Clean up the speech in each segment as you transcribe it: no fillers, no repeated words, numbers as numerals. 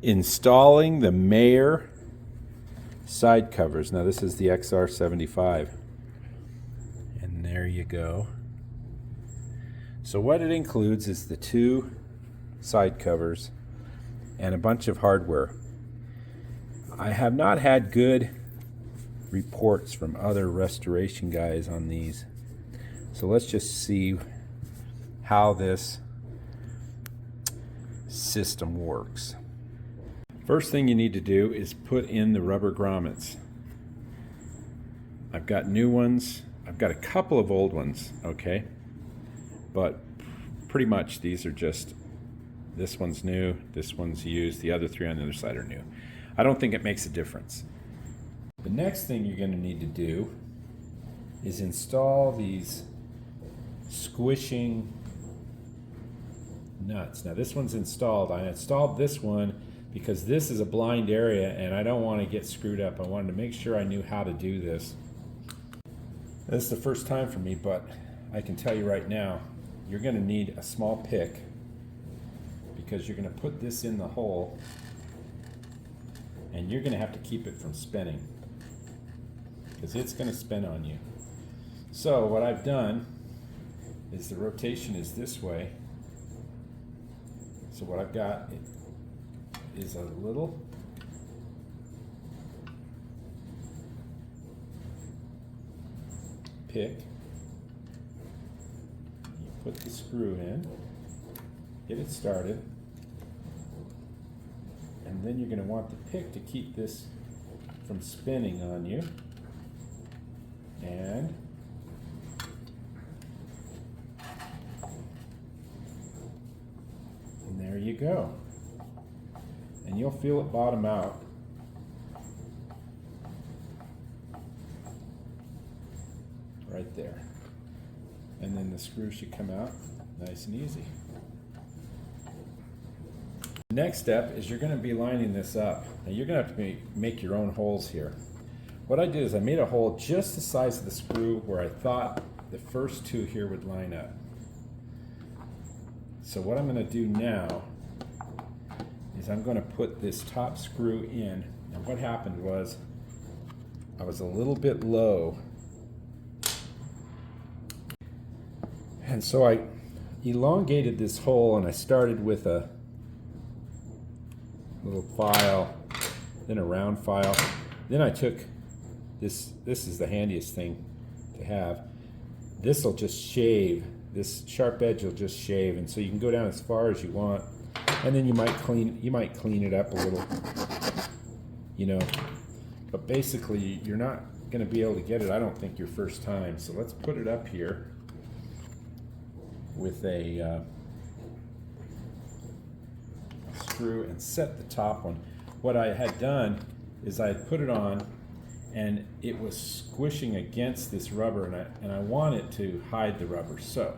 Installing the Maier side covers. Now this is the XR75. And there you go. So what it includes is the two side covers and a bunch of hardware. I have not had good reports from other restoration guys on these. So let's just see how this system works. First thing you need to do is put in the rubber grommets. I've got new ones. I've got a couple of old ones, okay? But pretty much these are just, this one's new, this one's used, the other three on the other side are new. I don't think it makes a difference. The next thing you're going to need to do is install these squishing nuts. Now this one's installed. I installed this one because this is a blind area and I don't want to get screwed up. I wanted to make sure I knew how to do this. This is the first time for me, but I can tell you right now, you're going to need a small pick because you're going to put this in the hole and you're going to have to keep it from spinning because it's going to spin on you. So what I've done is the rotation is this way. So what I've got is a little pick. You put the screw in, get it started, and then you're going to want the pick to keep this from spinning on you. And there you go. And you'll feel it bottom out. Right there. And then the screw should come out nice and easy. The next step is you're going to be lining this up. Now you're going to have to make your own holes here. What I did is I made a hole just the size of the screw where I thought the first two here would line up. So what I'm going to do now is I'm going to put this top screw in. And what happened was I was a little bit low. And so I elongated this hole and I started with a little file, then a round file. Then I took this is the handiest thing to have. This will just shave. This sharp edge will just shave, and so you can go down as far as you want, and then you might clean it up a little, you know. But basically, you're not going to be able to get it, I don't think, your first time. So let's put it up here with a screw and set the top one. What I had done is I had put it on, and it was squishing against this rubber, and I want it to hide the rubber. So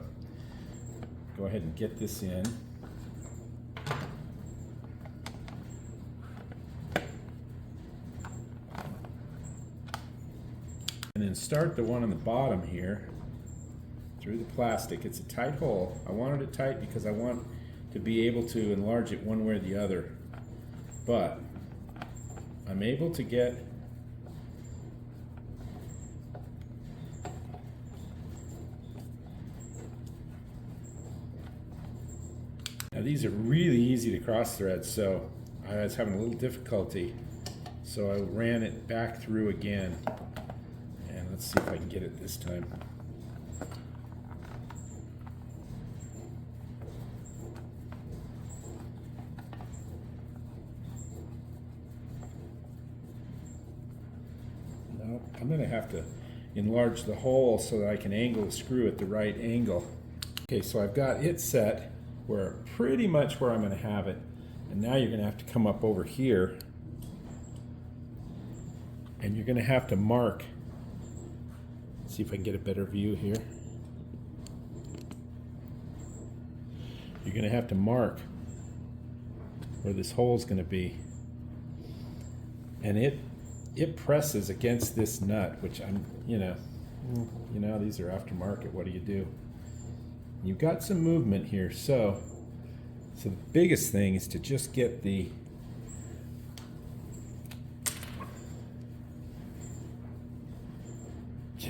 go ahead and get this in. And then start the one on the bottom here through the plastic. It's a tight hole. I wanted it tight because I want to be able to enlarge it one way or the other. But I'm able to get now these are really easy to cross thread, so I was having a little difficulty. So I ran it back through again. And let's see if I can get it this time. No, I'm going to have to enlarge the hole so that I can angle the screw at the right angle. Okay, so I've got it set where pretty much where I'm going to have it. And now you're going to have to come up over here and you're going to have to mark. Let's see if I can get a better view here. You're going to have to mark where this hole is going to be. And it presses against this nut, which I'm, you know, these are aftermarket. What do you do? You've got some movement here, so the biggest thing is to just get the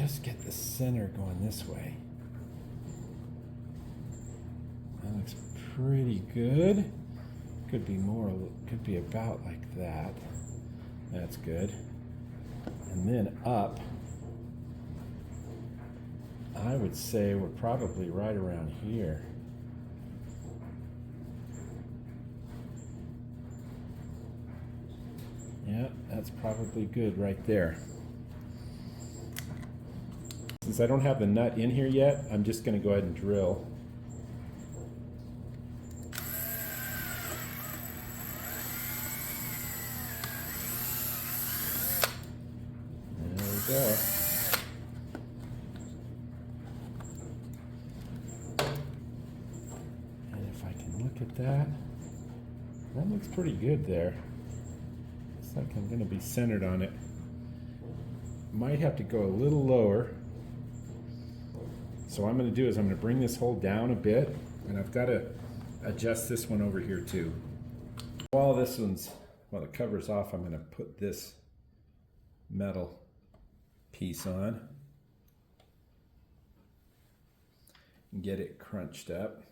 just get the center going this way. That looks pretty good. Could be more, could be about like that. That's good. And then up, I would say we're probably right around here. Yeah, that's probably good right there. Since I don't have the nut in here yet, I'm just going to go ahead and drill. There we go. And if I can look at that, that looks pretty good there. Looks like I'm going to be centered on it. Might have to go a little lower. So what I'm going to do is I'm going to bring this hole down a bit, and I've got to adjust this one over here too. While this one's, while the cover's off, I'm going to put this metal piece on and get it crunched up.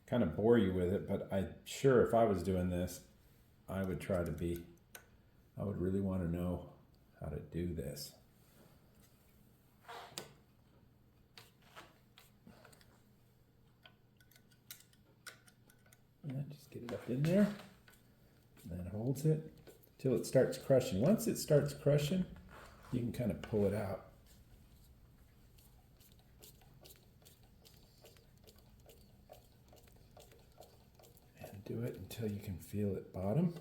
Kind of bore you with it, but I'm sure if I was doing this, I would try to be, I would really want to know how to do this. And just get it up in there, and then holds it till it starts crushing. Once it starts crushing, you can kind of pull it out. Do it until you can feel it bottom,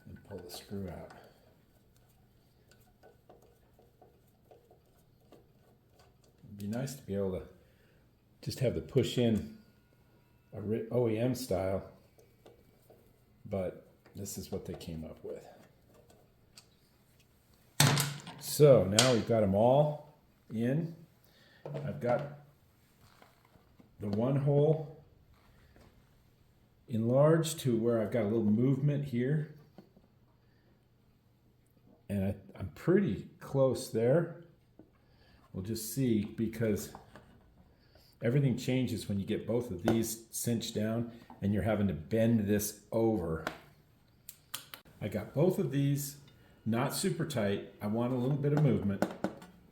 and pull the screw out. It'd be nice to be able to just have the push in OEM style, but this is what they came up with. So now we've got them all in. I've got the one hole enlarged to where I've got a little movement here, and I'm pretty close there. We'll just see, because everything changes when you get both of these cinched down and you're having to bend this over. I got both of these not super tight. I want a little bit of movement.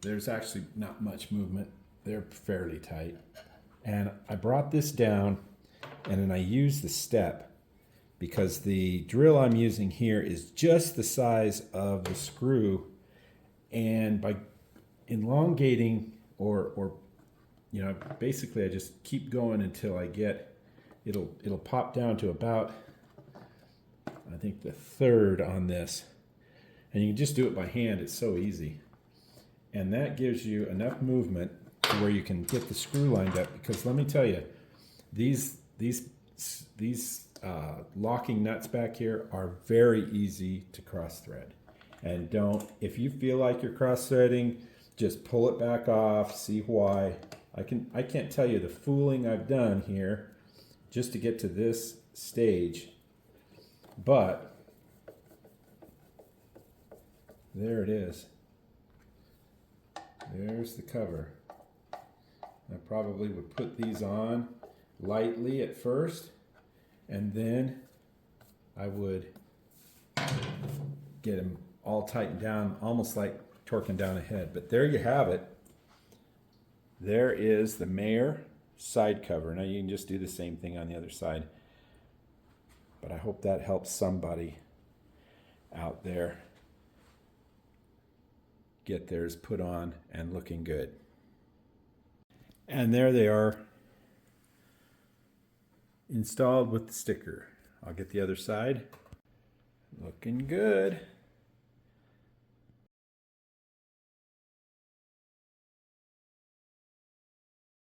There's actually not much movement. They're fairly tight. And I brought this down, and then I use the step, because the drill I'm using here is just the size of the screw, and by elongating or you know, basically I just keep going until I get, it'll pop down to about, I think, the third on this, and you can just do it by hand. It's so easy, and that gives you enough movement to where you can get the screw lined up. Because let me tell you, these locking nuts back here are very easy to cross thread. And if you feel like you're cross threading, just pull it back off. See why. I can't tell you the fooling I've done here just to get to this stage, but there it is. There's the cover. I probably would put these on lightly at first, and then I would get them all tightened down, almost like torquing down a head. But there you have it. There is the Maier side cover. Now you can just do the same thing on the other side, but I hope that helps somebody out there get theirs put on and looking good. And there they are, installed with the sticker. I'll get the other side. Looking good.